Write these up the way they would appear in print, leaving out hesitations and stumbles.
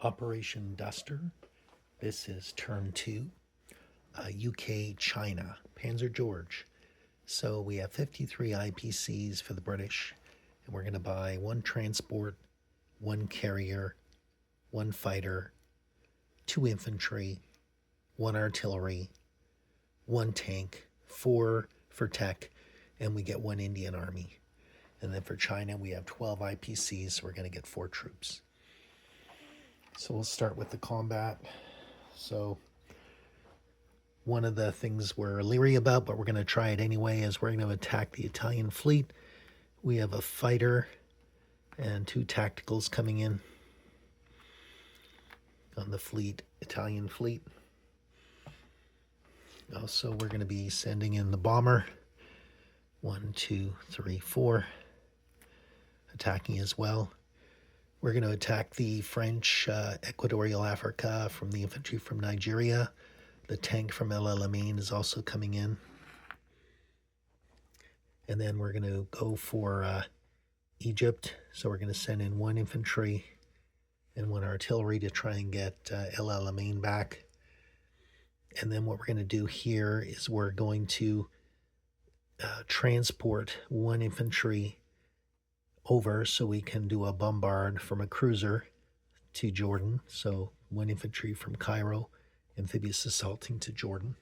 Operation Duster. This is turn 2. UK, China, Panzer George. So we have 53 IPCs for the British, and we're going to buy 1 transport, 1 carrier, 1 fighter, 2 infantry, 1 artillery, 1 tank, 4 for tech, and we get 1 Indian Army. And then for China, we have 12 IPCs, so we're going to get 4 troops. So we'll start with the combat. So one of the things we're leery about, but we're going to try it anyway, is we're going to attack the Italian fleet. We have a fighter and 2 tacticals coming in on the fleet, Italian fleet. Also, we're going to be sending in the bomber. 1, 2, 3, 4. Attacking as well. We're going to attack the French Equatorial Africa from the infantry from Nigeria. The tank from El Alamein is also coming in. And then we're going to go for Egypt. So we're going to send in 1 infantry and 1 artillery to try and get El Alamein back. And then what we're going to do here is we're going to transport 1 infantry over so we can do a bombard from a cruiser to Jordan. So 1 infantry from Cairo, amphibious assaulting to Jordan.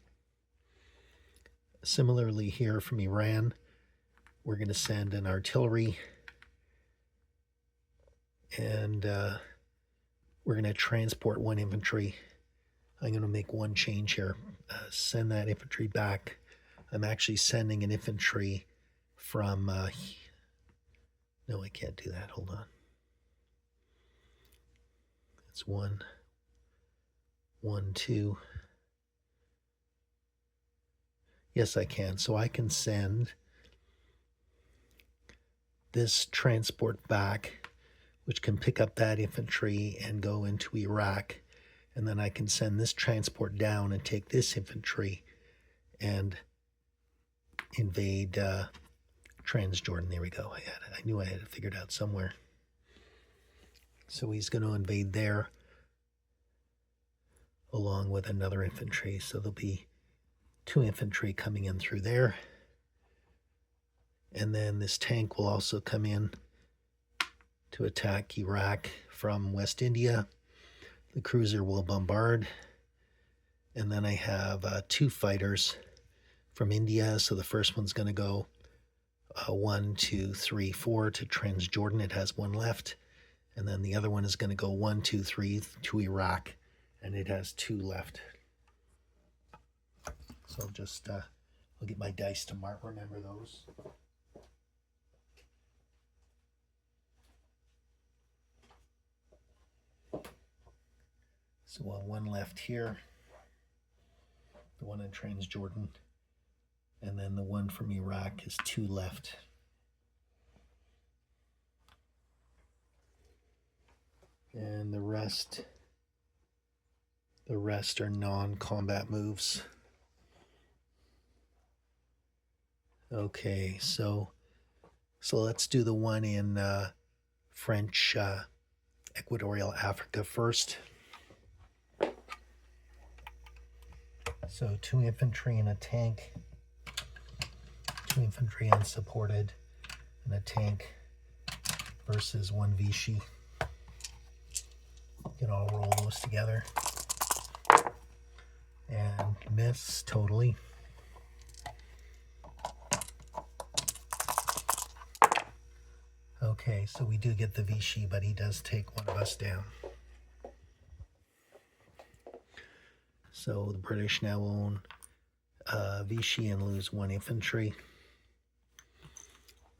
Similarly here from Iran, we're going to send an artillery, and we're going to transport 1 infantry. I'm going to make 1 change here. Send that infantry back. I'm actually sending an infantry from no, I can't do that. Hold on. It's 1, 1, 2. Yes, I can. So I can send this transport back, which can pick up that infantry and go into Iraq. And then I can send this transport down and take this infantry and invade Transjordan. There we go. I knew I had it figured out somewhere. So he's going to invade there along with another infantry. So there'll be 2 infantry coming in through there. And then this tank will also come in to attack Iraq from West India. The cruiser will bombard. And then I have 2 fighters from India. So the first one's going to go 1, 2, 3, 4 to Transjordan. It has 1 left. And then the other one is going to go 1, 2, 3 to Iraq. And it has 2 left. So I'll just, I'll get my dice to remember those. So we'll have 1 left here. The one in Transjordan. And then the one from Iraq is 2 left. And the rest are non-combat moves. Okay, so let's do the one in French Equatorial Africa first. So 2 infantry and a tank. 2 infantry unsupported and a tank versus 1 Vichy. You can all roll those together. And miss totally. Okay, so we do get the Vichy, but he does take 1 of us down. So the British now own Vichy and lose 1 infantry.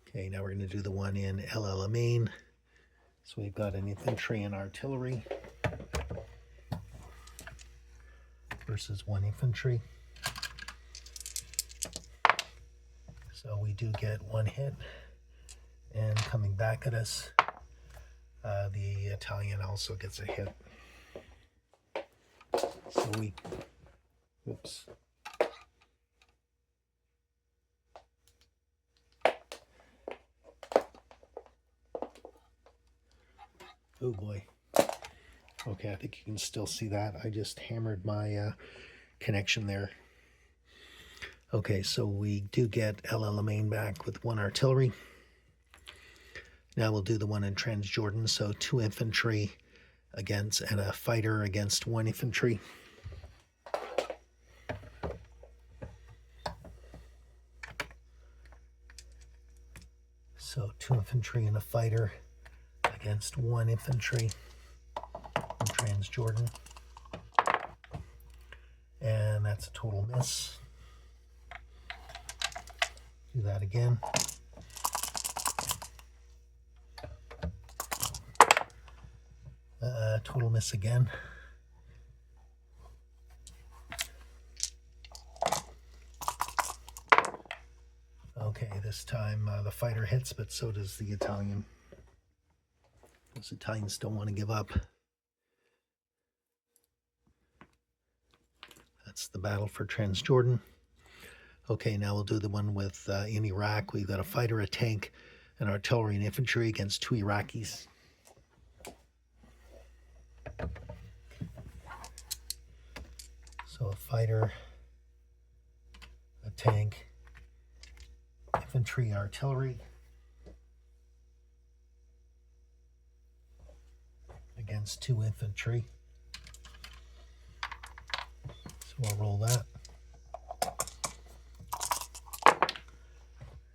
Okay, now we're going to do the one in El Alamein. So we've got an infantry and artillery versus 1 infantry. So we do get 1 hit. And coming back at us, the Italian also gets a hit. So we, oops. Oh boy. Okay, I think you can still see that. I just hammered my connection there. Okay, so we do get El Alamein back with 1 artillery. Now we'll do the one in Transjordan, so 2 infantry against and a fighter against 1 infantry. So 2 infantry and a fighter against 1 infantry in Transjordan. And that's a total miss. Do that again. Total miss again. Okay, this time the fighter hits, but so does the Italian. Those Italians don't want to give up. That's the battle for Transjordan. Okay, now we'll do the one with in Iraq. We've got a fighter, a tank, an artillery, and infantry against 2 Iraqis. So a fighter, a tank, infantry, artillery against 2 infantry. So we'll roll that.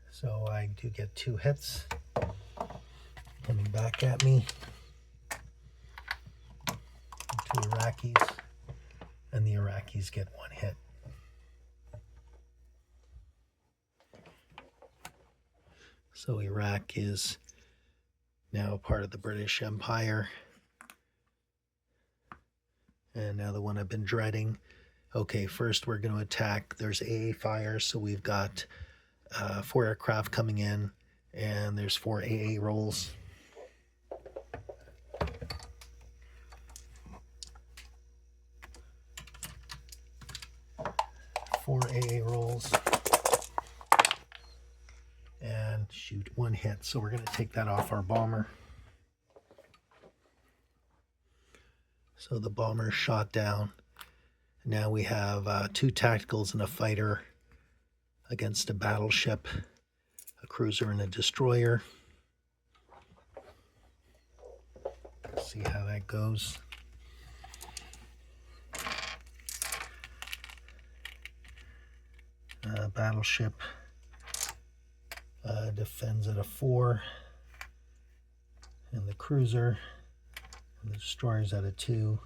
So I do get 2 hits coming back at me. 2 Iraqis, and the Iraqis get 1 hit. So Iraq is now part of the British Empire. And now the one I've been dreading. Okay, first we're going to attack. There's AA fire, so we've got 4 aircraft coming in, and there's 4 AA rolls. AA rolls, and shoot 1 hit. So we're going to take that off our bomber. So the bomber shot down. Now we have 2 tacticals and a fighter against a battleship, a cruiser and a destroyer. Let's see how that goes. Battleship defends at a 4, and the cruiser and the destroyer's at a 2,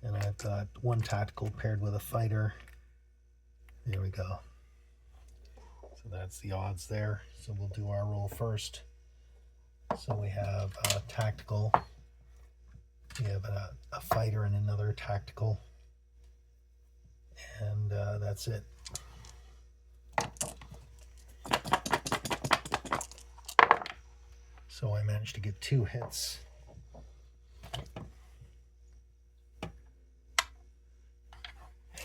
and I've got 1 tactical paired with a fighter. There we go. So that's the odds there. So we'll do our roll first. So we have a tactical, we have a fighter and another tactical, and that's it. So I managed to get 2 hits.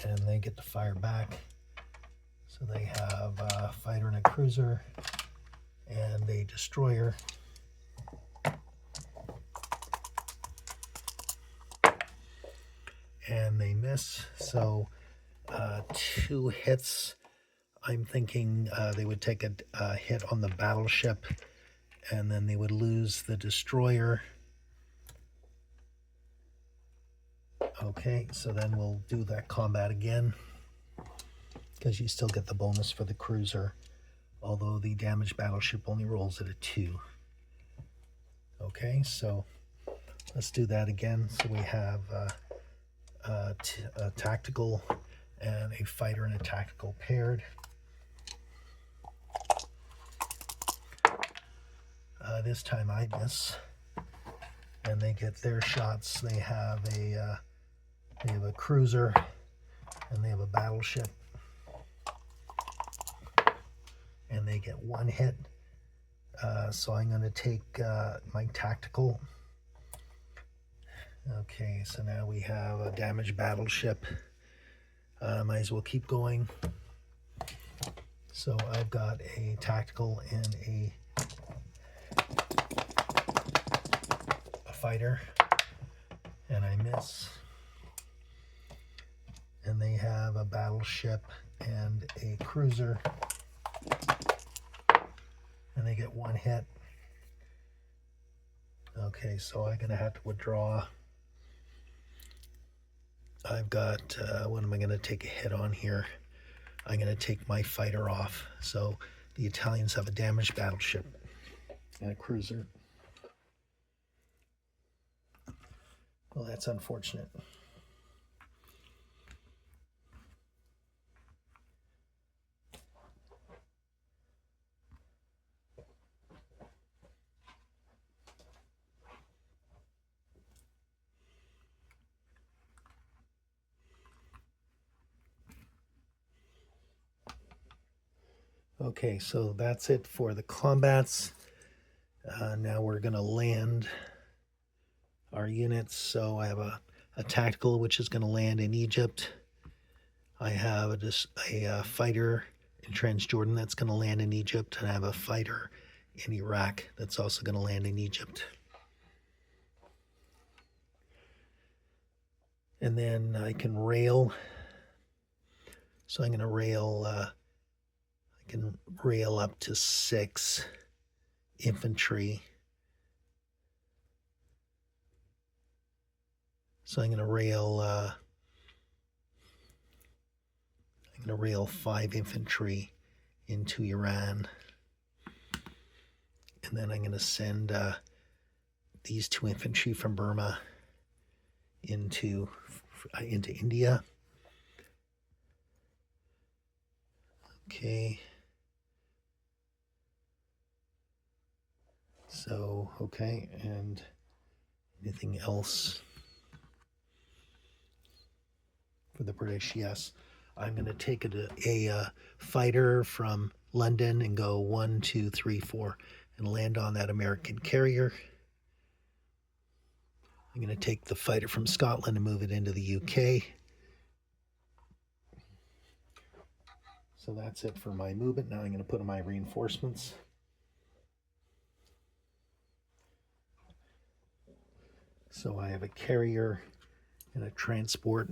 And they get to fire back. So they have a fighter and a cruiser and a destroyer. And they miss. So 2 hits. I'm thinking they would take a hit on the battleship, and then they would lose the destroyer. Okay, so then we'll do that combat again, because you still get the bonus for the cruiser, although the damaged battleship only rolls at a 2. Okay, so let's do that again. So we have a tactical and a fighter and a tactical paired. This time I miss, and they get their shots. They have a cruiser and they have a battleship, and they get 1 hit. So I'm going to take my tactical. Okay, so now we have a damaged battleship. Might as well keep going. So I've got a tactical and a fighter. this. And they have a battleship and a cruiser. And they get one hit. Okay, so I'm going to have to withdraw. I've got, what am I going to take a hit on here? I'm going to take my fighter off. So the Italians have a damaged battleship and a cruiser. Well, that's unfortunate. Okay, so that's it for the combats. Now we're going to land our units. So I have a tactical, which is going to land in Egypt. I have a fighter in Transjordan that's going to land in Egypt. And I have a fighter in Iraq that's also going to land in Egypt. And then I can rail. So I'm going to rail... I can rail up to 6 infantry. So I'm going to rail 5 infantry into Iran. And then I'm going to send these 2 infantry from Burma into India. Okay. So, okay, and anything else for the British? Yes. I'm going to take a fighter from London and go 1, 2, 3, 4 and land on that American carrier. I'm going to take the fighter from Scotland and move it into the UK. So that's it for my movement. Now I'm going to put in my reinforcements. So I have a carrier and a transport,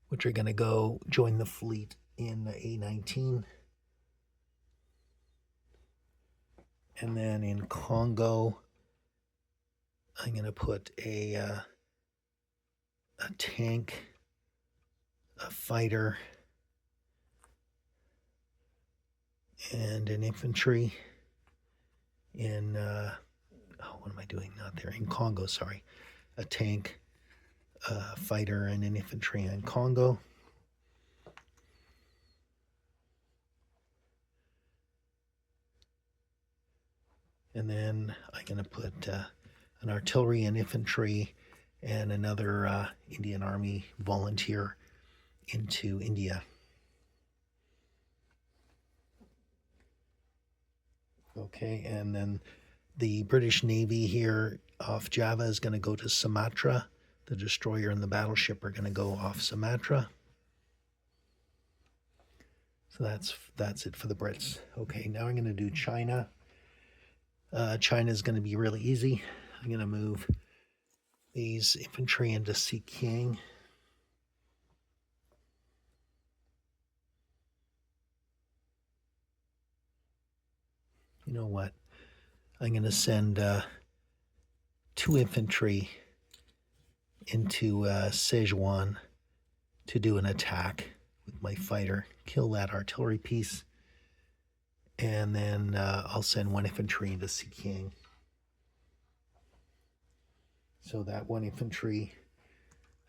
which are going to go join the fleet in A-19. And then in Congo, I'm going to put a tank, a fighter, and an infantry in, what am I doing? Not there. In Congo, sorry. A tank, a fighter, and an infantry in Congo. And then I'm going to put an artillery and infantry and another Indian Army volunteer into India. Okay, and then the British Navy here off Java is going to go to Sumatra. The destroyer and the battleship are going to go off Sumatra. So that's it for the Brits. Okay, now I'm going to do China. China is going to be really easy. I'm going to move these infantry into Siqiang. You know what? I'm going to send 2 infantry into Sichuan to do an attack with my fighter, kill that artillery piece, and then I'll send 1 infantry into Siqiang. So that 1 infantry,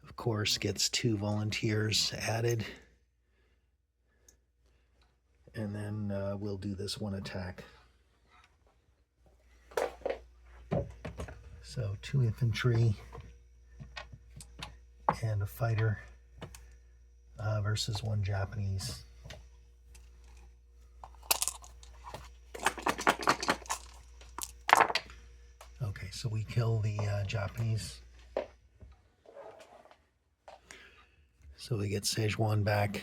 of course, gets 2 volunteers added. And then we'll do this 1 attack. So 2 infantry and a fighter versus 1 Japanese. Okay, so we kill the Japanese. So we get Sichuan back.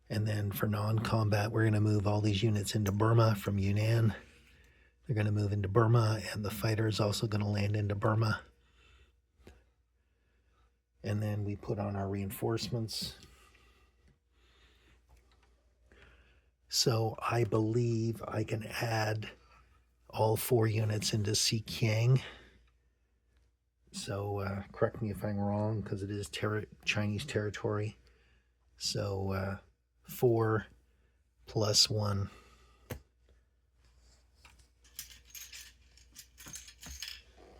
And then for non-combat, we're going to move all these units into Burma from Yunnan. They're going to move into Burma, and the fighter is also going to land into Burma. And then we put on our reinforcements. So I believe I can add all 4 units into Xinjiang. So correct me if I'm wrong, because it is Chinese territory. So 4 plus 1.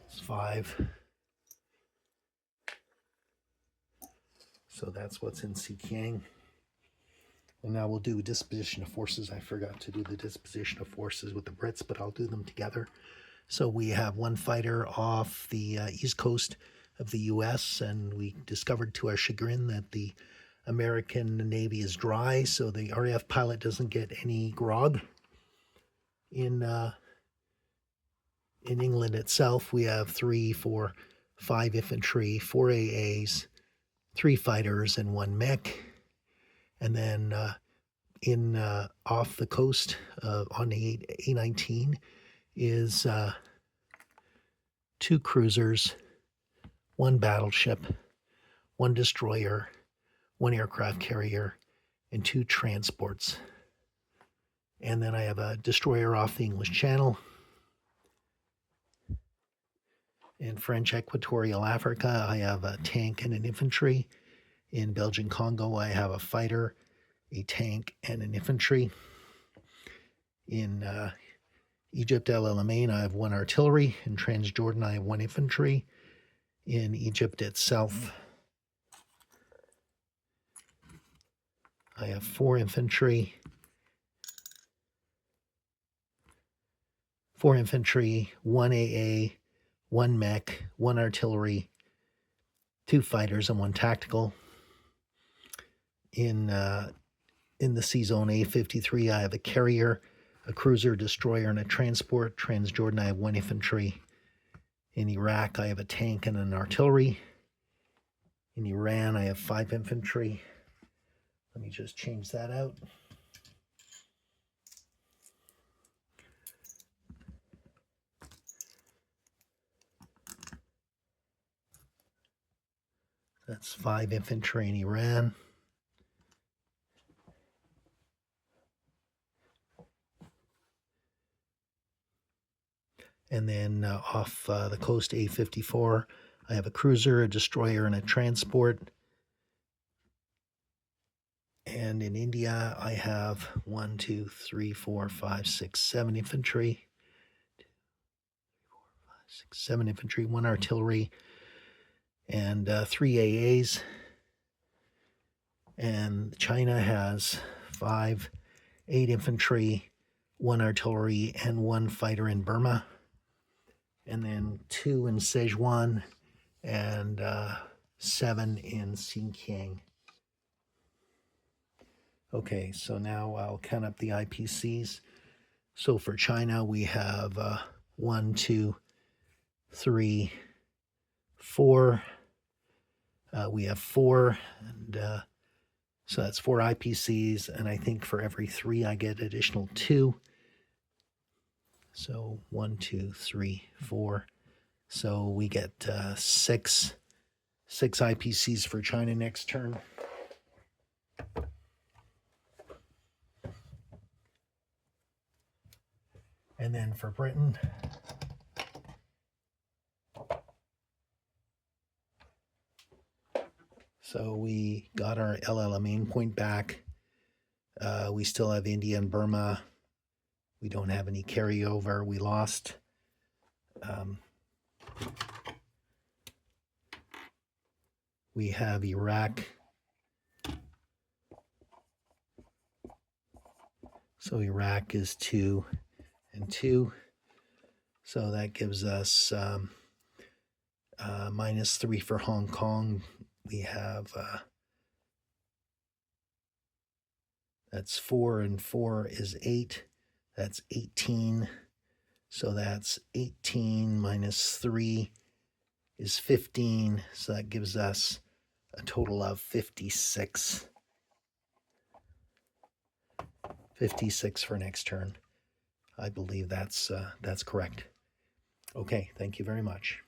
It's 5. So that's what's in Xinjiang. And now we'll do disposition of forces. I forgot to do the disposition of forces with the Brits, but I'll do them together. So we have 1 fighter off the east coast of the U.S., and we discovered to our chagrin that the American Navy is dry, so the RAF pilot doesn't get any grog. In England itself, we have 3, 4, 5 infantry, 4 AAs, 3 fighters, and 1 mech. And then off the coast on the A-19 is 2 cruisers, 1 battleship, 1 destroyer, 1 aircraft carrier, and 2 transports. And then I have a destroyer off the English Channel. In French Equatorial Africa, I have a tank and an infantry. In Belgian Congo, I have a fighter, a tank, and an infantry. In Egypt, El Alamein, I have 1 artillery. In Transjordan, I have 1 infantry. In Egypt itself, I have 4 infantry, 1 AA, 1 mech, 1 artillery, 2 fighters, and 1 tactical. In the Sea Zone A53, I have a carrier, a cruiser, destroyer, and a transport. Transjordan, I have 1 infantry. In Iraq, I have a tank and an artillery. In Iran, I have 5 infantry. Let me just change that out. That's 5 infantry in Iran. And then off the coast A54, I have a cruiser, a destroyer, and a transport. And in India, I have 1, 2, 3, 4, 5, 6, 7 infantry. 2, 3, 4, 5, 6, 7 infantry, 1 artillery, and 3 AAs. And China has 5, 8 infantry, 1 artillery, and 1 fighter in Burma. And then 2 in Sichuan and 7 in Xinjiang. Okay, so now I'll count up the IPCs. So for China, we have 1, 2, 3, 4. We have 4, and so that's 4 IPCs, and I think for every 3 I get additional 2. So 1, 2, 3, 4. So we get 6 IPCs for China next turn. And then for Britain, so we got our El Alamein point back. We still have India and Burma. We don't have any carryover. We lost we have Iraq. So Iraq is 2 and 2. So that gives us -3 for Hong Kong. We have that's 4 and 4 is 8. That's 18. So that's 18 minus 3 is 15. So that gives us a total of 56. 56 for next turn. I believe that's correct. Okay, thank you very much.